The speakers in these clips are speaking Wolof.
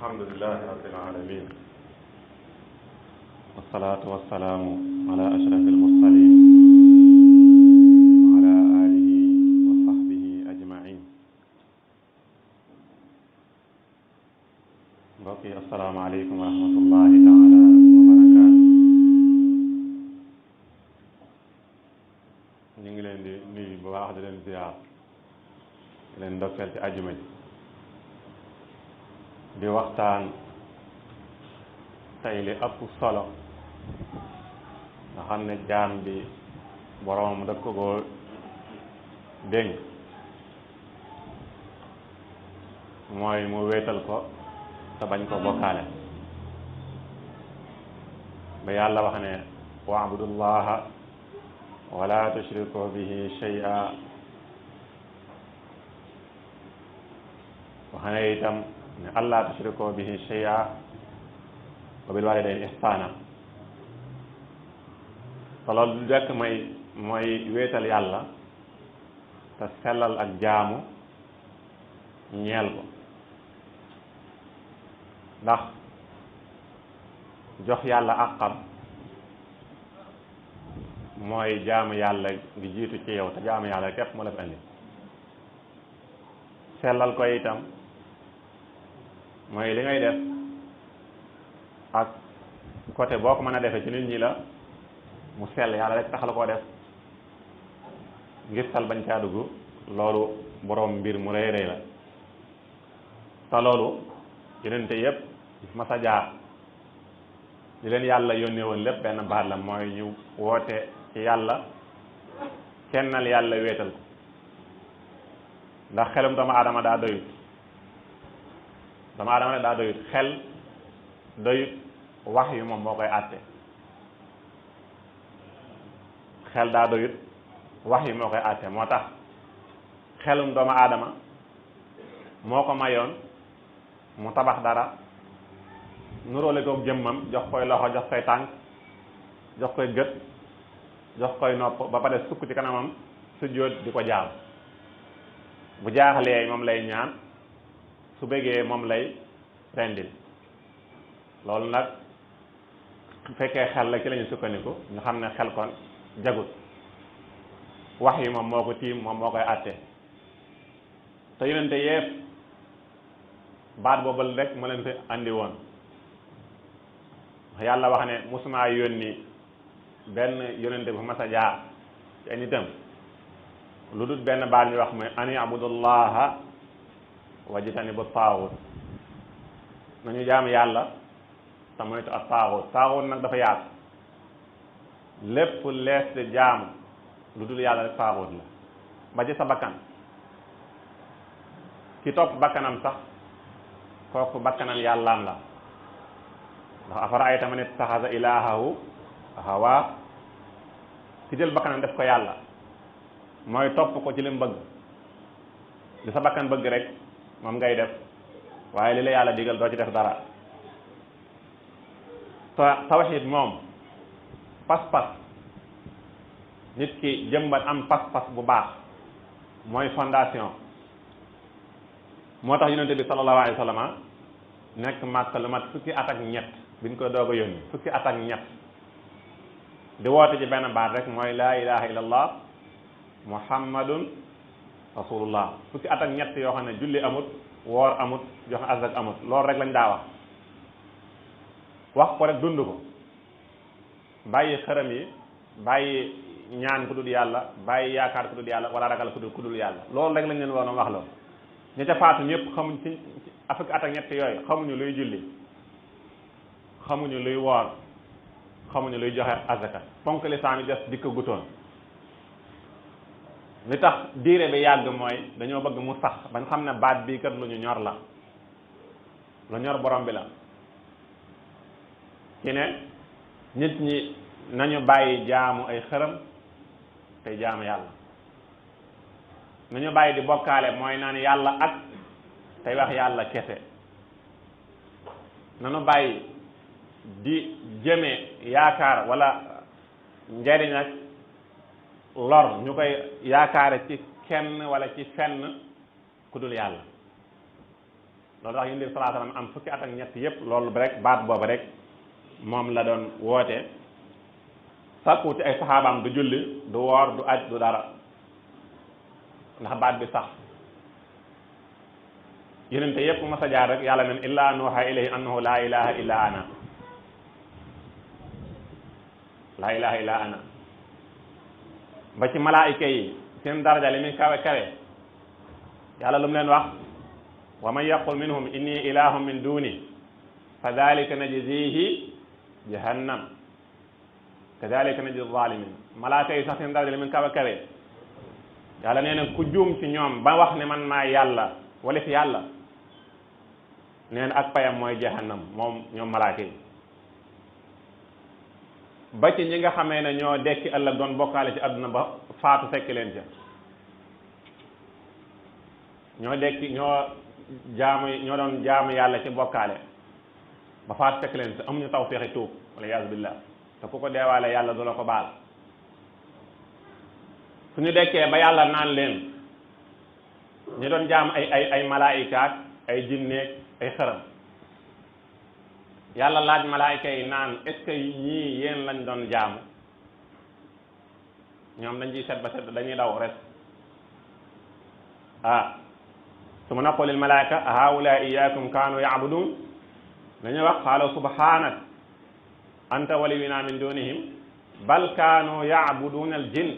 alhamdulilahi rabbil alamin wasalaatu wasalaamu ala ashraf almursalin wa ala alihi wa sahbihi ajmain mbokk yi assalaamu aleykum wa rahmatullahi taala wa barakaatu ñu ngi leen di nuyu bu baax di leen ziyaar di leen ndokkeel ci ajuma ji di waxtaan tey li ëpp solo nga xam ne jaam bi boroom daf ko koo dénk mooy mu wéetal ko te bañ ko bokkaale ba yàlla wax ne wa'budullaha wala tushriku bihi shay'a wax ne itam ne allah tushriku bihi shay'a wa bil walidayni ihsana te loolu du dekk mooy wéetal yàlla te sellal ak jaamu ñeel ko ndax jox yàlla àqam mooy jaamu yàlla gi jiitu ci yow te jaamu yàlla képp mu la fi andi sellal ko itam mooy li ngay def ak côté boo ko mën a defee ci nit ñi la mu sell yàlla rek tax la koo def ngir sal bañ caa dugg loolu boroom mbir mu rëy rëy la te loolu yonente yépp ma sa jaar li leen yàlla yónnee woon lépp benn baat la mooy ñu woote ci yàlla kennal yàlla wéetal ko ndax xelum doomu aadama daa doyut doomu aadama ne daa doyut xel doyut wax yu moom moo koy àtte xel daa doyut wax yu moo koy àtte moo tax xelum doomu aadama moo ko mayoon mu tabax dara nuróole koog jëmmam jox koy loxo jox koy tànk jox koy gët jox koy nopp ba pare sukk ci kanamam sujjóot di ko jaam bu jaaxlee moom lay ñaan su bëggee moom lay rendil loolu nag su fekkee xel la ci lañu sukkandiku ñu xam ne xel kon jagut wax yi moom moo ko tiim moom moo koy àtte te yonente yépp baat boobal rek mu leen fi andi woon yàlla wax ne musuma yónni benn yonente bu mas a jaar ci ay nitam lu dul benn baat ñu wax mooy ani abudullaha wajtanibu taaxut nañu jaam yàlla te moytu ak taaxut nag dafa yaatu lépp lees de jaamu lu dul yàlla rek taaxut la ba ci sa bakkan ki topp bakkanam sax kooku bakkanam yàllaam la ndax afara ayta man ittaxasa ilaahahu hawa ki jël bakkanam def ko yàlla mooy topp ko ci li mu bëgg li sa bakkan bëgg rek moom ngay def waaye li la yàlla digal doo ci def dara tawxiid moom pas-pas nit ki jëmbat am pas-pas bu baax mooy fondation moo tax yonente bi sallallahu alayhi wa sallam nekk Màkka lu mat fukki at ak ñett biñ ko doog a yónni fukki at ak ñett di woote ci benn baat rek mooy laa ilaha illallah muhammadun rasulullah fukki at ak ñett yoo xam ne julli amut woor amut joxe azak amut loolu rek lañ daa wax ko rek dund ko bàyyi xërëm yi bàyyi ñaan ku dul yàlla bàyyi yaakaar ku dul yàlla wala ragal ku dul yàlla loolu rek lañ leen woon wax loolu ñi ca faatu ñëpp xamuñ ci fukki at ak ñett yooyu xamuñu luy julli xamuñu luy woor xamuñu luy joxe azaka ponk lislaam yi des dikk gutoon li tax diire bi yàgg mooy dañoo bëgg mu sax bañ xam ne baat bii kat lu ñu ñor la lu ñor borom bi la ci ne nit ñi nañu bàyyi jaamu ay xërëm tey jaamu yàlla nañu bàyyi di bokkaale mooy naan yàlla ak tey wax yàlla kese nañu bàyyi di jëme yaakaar wala njariñ ak lor ñu koy yaakaare ci kenn wala ci fenn ku dul yàlla loolu tax yonent bi sallallahu alayhi wasallam am fukki at ak ñett yépp loolu rek baat boobu rek moom la doon woote sàkku ci ay saxaabaam du julli du woor du aj du dara ndax baat bi sax yonente yépp mas a jaar rek yàlla nen illaa nuuha ilayhi annahu laa ilaha illa ana laa ilaha illa ana ba ci malaayika yi seen daraja li muy kawe kawe yàlla lu mu leen wax wa man yaqul minhum inni ilahum min duni fa dalika najzihi jahannam kadalika najzi zalimin malaaka yi sax seen daraja li muy kawe kawe yàlla nee na ku juum ci ñoom ba wax ne man maa yàlla wala fi yàlla nee na ak payam mooy jahannam moom ñoom malaaka yi ba ci ñi nga xamee ne ñoo dekki ëllëg doon bokkaale ci àdduna ba faatu fekk leen ca ñoo dekki ñoo doon jaamu yàlla ci bokkaale ba faatu fekk leen ca amuñu tawfeexi tuub wala yaasu billah te ku ko deewaale yàlla du la ko baal suñu dekkee ba yàlla naan leen ñu doon jaam ay malaayikaak ay jinneek ay xërëm yàlla laaj malaayika yi naan est-ce que ñii yéen lañ doon jaamu ñoom dañ ciy set ba set dañuy daw res su ma naqul lil malaayika haula iyyakum kaanu ya'budun dañuy wax qaalu subhanak anta waliyuna min dunihim bal kaanu ya'buduna al jinn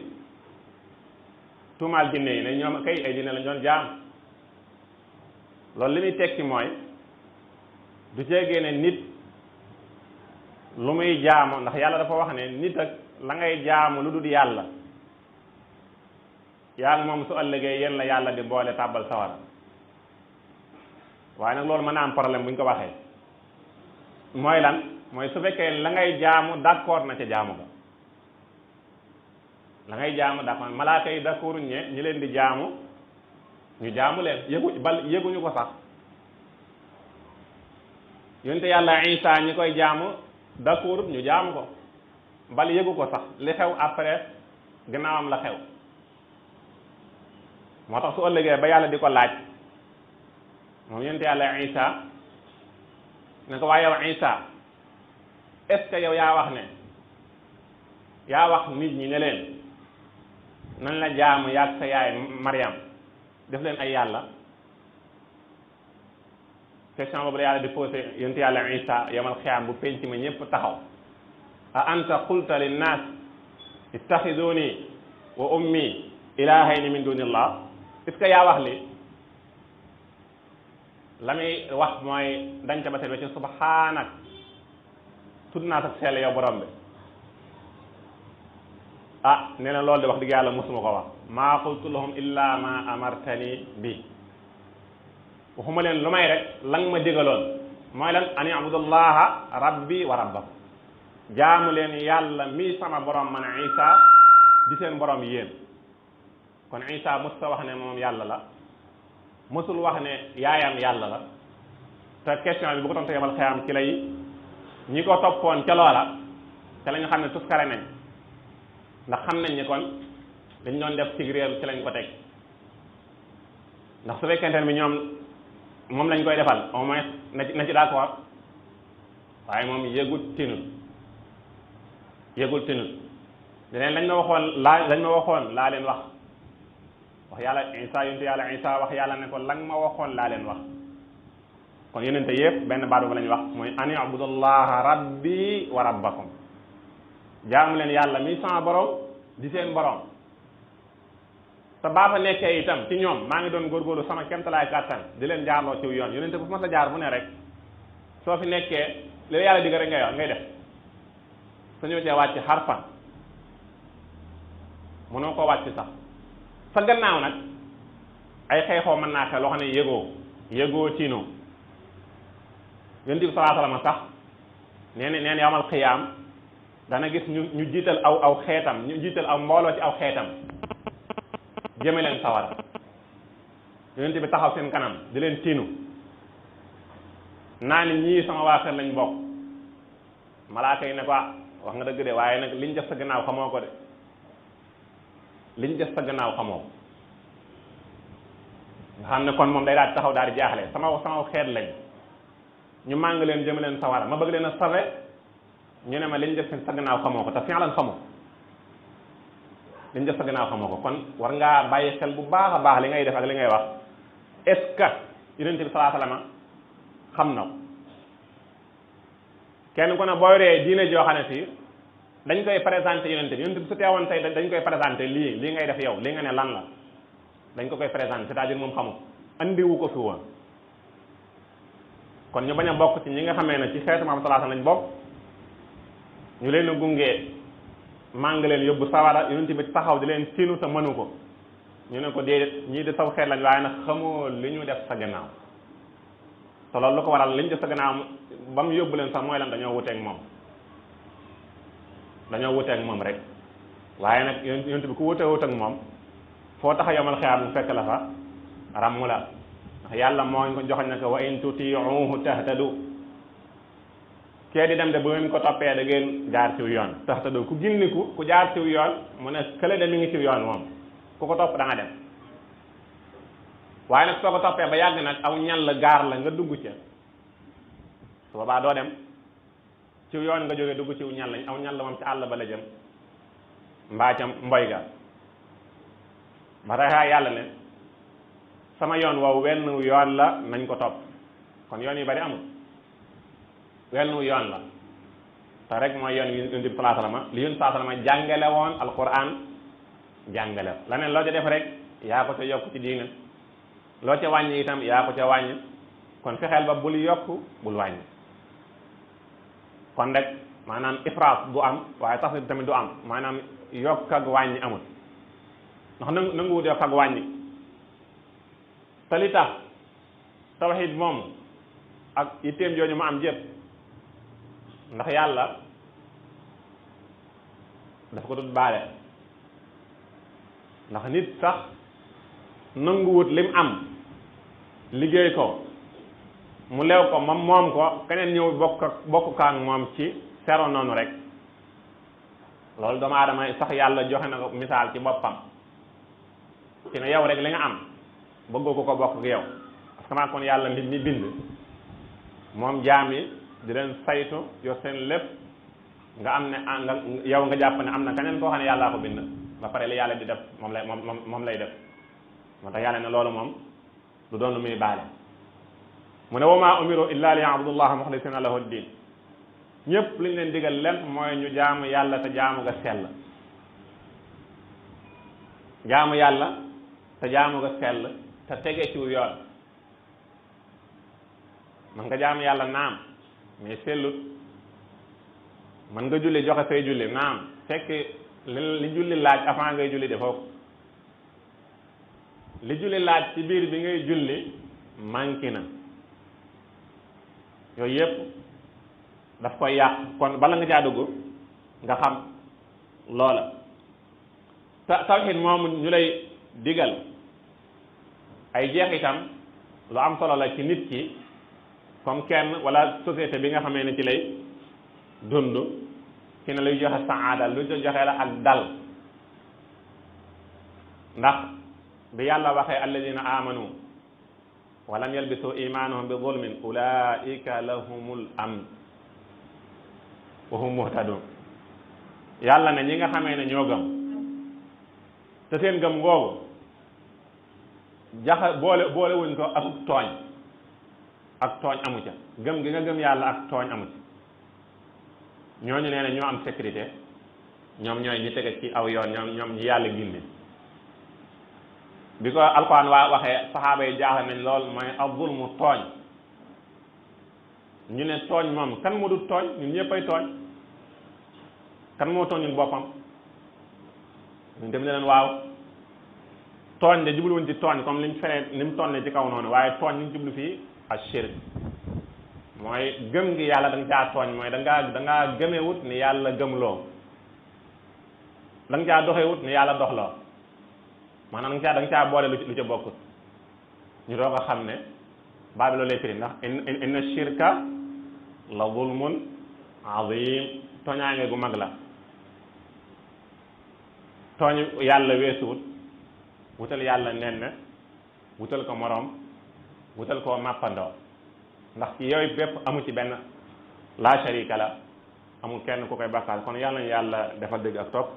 tuumaal jinne yi ne ñoom kay ay jinne lañ doon jaam loolu li muy tekki mooy du ceegee ne nit lu muy jaamu ndax yàlla dafa wax ne nit ak la ngay jaamu lu dul yàlla yaa ngi moom su ëllëgee yéen la yàlla di boole tàbbal sawara waaye nag loolu mën naa am problème bu ñu ko waxee mooy lan mooy su fekkee la ngay jaamu d'accord na ca jaamu ga la ngay jaamu d'accord malaaka yi d'accord ñe ñi leen di jaamu ñu jaamu leen yëguñu ko sax yonte yàlla Isa ñi koy jaamu d'accord ñu jaamu ko bal yëgu ko sax li xew après gannaawam la xew moo tax su ëllëgee ba yàlla di ko laaj moom yonte yàlla Isa ne ko waaye yow Isa est-ce que yow yaa wax ne yaa wax nit ñi ne leen nan la jaamu yaag sa yaay Maryam def leen ay yàlla question boobu la yàlla di posé yonent yàlla Isa yamal xiyaam bu penc ma ñëpp taxaw a anta qulta linnaas ittaxiduni wa ummi ilahayni min dunillah est-ce que yaa wax li la muy wax mooy dañ ca ba seet ci subhaanak tudd naa sax sell yow borom bi nee na loolu de wax dëgg yàlla mosuma ko wax maa qultu lahum illa ma amartani bi waxuma leen lu may rek lang ma digaloon mooy lan an ibudullaha rabbi wa rabbakum jaamu leen yàlla mi sama borom man Isa di seen borom yéen kon Isa mos ta wax ne moom yàlla la mosul wax ne yaayam yàlla la te question bi bu ko tontu yemal xëyam ci lay ñi ko toppoon ca loola te la ñu xam ne tuskare nañ ndax xam nañ ni kon dañ doon def ci réer ci lañ ko teg ndax su fekkente ne bi ñoom moom lañ koy defal au moins na ci d'accord waaye moom yëgul tinul deneen lañ ma waxoon laa leen wax yàlla Isa yonte yàlla Isa wax yàlla ne ko lang ma waxoon laa leen wax kon yonente yëpp benn baat boobu la ñuy wax mooy an ibudullaha rabbi wa rabbakum jaamu leen yàlla mi sama borom di seen borom te baa fa nekkee itam ci ñoom maa ngi doon góorgóorlu sama kemtalaay kàttan di leen jaarloo ciw yoon yonente bu ma sa jaar bu ne rek soo fi nekkee li la yàlla digga rek ngay def su ñëw cee wàcc xarfan mënoo koo wàcc sax sa gannaaw nag ay xeexoo mën naa xew loo xam ne yëgoo tiinoo yonent bi sallallahu alayhi wasallam sax neen yawmal qiyaam dana gis ñu jiital aw xeetam ñu jiital aw mbooloo ci aw xeetam jëme leen sawara yonent bi taxaw seen kanam di leen tiinu naa ni ñii sama waa kër lañ bokk malaaka yi ne ko wax nga dëgg de waaye nag liñ def sa gannaaw xamoo ko de liñ def sa gannaaw xamoo nga xam ne kon moom day daal di taxaw daal di jaaxle sama xeet lañ ñu màng leen jëm leen sawara ma bëgg leen a sawe ñu ne ma liñ def sa gannaaw xamoo ko te fi'lan xamoo liñ def sa gannaaw xamoo ko kon war ngaa bàyyi xel bu baax a baax li ngay def ak li ngay wax est-ce que yonent bi sallallahu alayhi wasallam xam na ko kenn ku ne boo yoree diine joo xam ne fii dañ koy présenté yonent bi su teewoon tey dañ koy présenté lii ngay def yow li nga ne lan la dañ ko koy présenté c'est-à-dire moom xamu andiwu ko fi woon kon ñu bañ a bokk ci ñi nga xamee ne ci xeetu Muhammad sallallahu alayhi wasallam lañ bokk ñu leen a gungee màng leen yóbbu sawara yonent bi taxaw di leen tiinu te mënu ko ñu ne ko déedéet ñii de saw xeet lañ waaye nag xamoo li ñu def sa gannaaw te loolu lu ko waral li ñu def sa gannaaw ba mu yóbbu leen sax mooy lan dañoo wuteeg moom rek waaye nag yonent bi ku wut ak moom foo tax a yomal xiyaam mu fekk la fa ràmm la ndax yàlla moo ñu ko joxoñ ne ko wa in tuti'uhu tahtadu kee di dem de bu ngeen ko toppee da ngeen jaar ciw yoon tahtadu ku ginniku ku jaar ciw yoon mu ne kële de mi ngi ciw yoon moom ku ko topp da nga dem waaye nag soo ko toppee ba yàgg nag aw ñal gaar la nga dugg ca su boobaa doo dem ciw yoon nga jógee dugg ciw ñal lañ aw ñal la moom ci àll ba la jëm mbaa ca mboy ga ba tax yàlla ne sama yoon woowu wenn yoon la nañ ko topp kon yoon yu bari amul wenn yoon la te rek mooy yoon yu yonent bi sallallahu alayhi wasallam li yonent sallallahu alayhi wasallam jàngale woon alquran jàngale leneen loo ca def rek yaa ko ca yokk ci diina loo ca wàññi itam yaa ko ca wàññi kon fexeel ba bul yokk bul wàññi kon rek maanaam ifraat du am waaye tax tamit du am maanaam yokk ak wàññi amul ndax nanguwut yokk ak wàññi te li tax tawhid moom ak itteem jooju ma am jëpp ndax yàlla dafa ko dut baale ndax nit sax nanguwut lim am liggéey ko mu leew ko moom ko keneen ñëw bokk kaak moom ci sero noonu rek loolu doomu aadama sax yàlla joxe na ko misaal ci boppam ci ne yow rek li nga am bëggoo ko bokk ak yow parce que maa kon yàlla mi bind moom jaam yi di leen saytu yor seen lépp nga am ne yow nga jàpp ne am na keneen koo xam ne yàllaa ko bind ba pare li yàlla di def moom lay def moo tax yàlla ne loolu moom du doon lu muy baale mu ne wa maa umiru illa li ya'budullaha mukhlisina lahu ddin ñëpp li ñu leen digal leen mooy ñu jaamu yàlla te jaamu nga sell jaamu yàlla te jaamu nga sell te tege ci yoon man nga jaamu yàlla naam mais sellut man nga julli joxe say julli naam fekk li julli laaj avant ngay julli defoo ko li julli laaj ci biir bi ngay julli manqué na yooyu yëpp daf koy yàq kon bala nga caa dugg nga xam loola tawhid moomu ñu lay digal ay jeexitam lu am solo la ci nit ki comme kenn wala société bi nga xamee ne ci lay dund ci ne luy joxe saada lu joxe la ak dal ndax bi yàlla waxee alladina amanu wa lam yalbisu imaanahum bi zulmin ulaika lahumul amn wa hum muhtadun yàlla ne ñi nga xamee ne ñoo gëm te seen gëm ngoogu boole wuñ ko ak tooñ amu ca gëm gi nga gëm yàlla ak tooñ amu ca ñooñu nee na ñoo am sécurité ñoom ñooy ñi tege ci aw yoon ñoom ñi yàlla gindi bi ko alquran waxee saxaaba yi jaaxle nañ lool mooy az-zulmu tooñ ñu ne tooñ moom kan moo dul tooñ ñun ñëppay tooñ kan moo tooñ ñun boppam ñun dem ne leen waaw tooñ de jubluwuñ ci tooñ comme liñ fenee ni mu tonne ci kaw noonu waaye tooñ liñ jublu fii ashirk mooy gëm gi yàlla da nga caa tooñ mooy da ngaa gëmewut ni yàlla gëmloo da nga caa doxewut ni yàlla doxloo maanaam da nga caa boole lu ca bokkut ñu doog a xam ne baabi loolu lay firi ndax inna shirka la zulmun azim tooñaange gu mag la tooñ yàlla weesuwut wutal yàlla nen wutal ko moroom wutal koo màppandoo ndax ci yooyu bépp amu ci benn la sharika la amul kenn ku koy bàkkaal kon yàlla nañu yàlla defal dëgg ak topp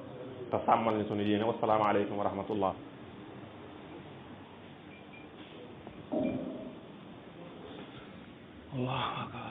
te sàmmal ni sunu yéene wassalaamu aleykum wa rahmatullah Allah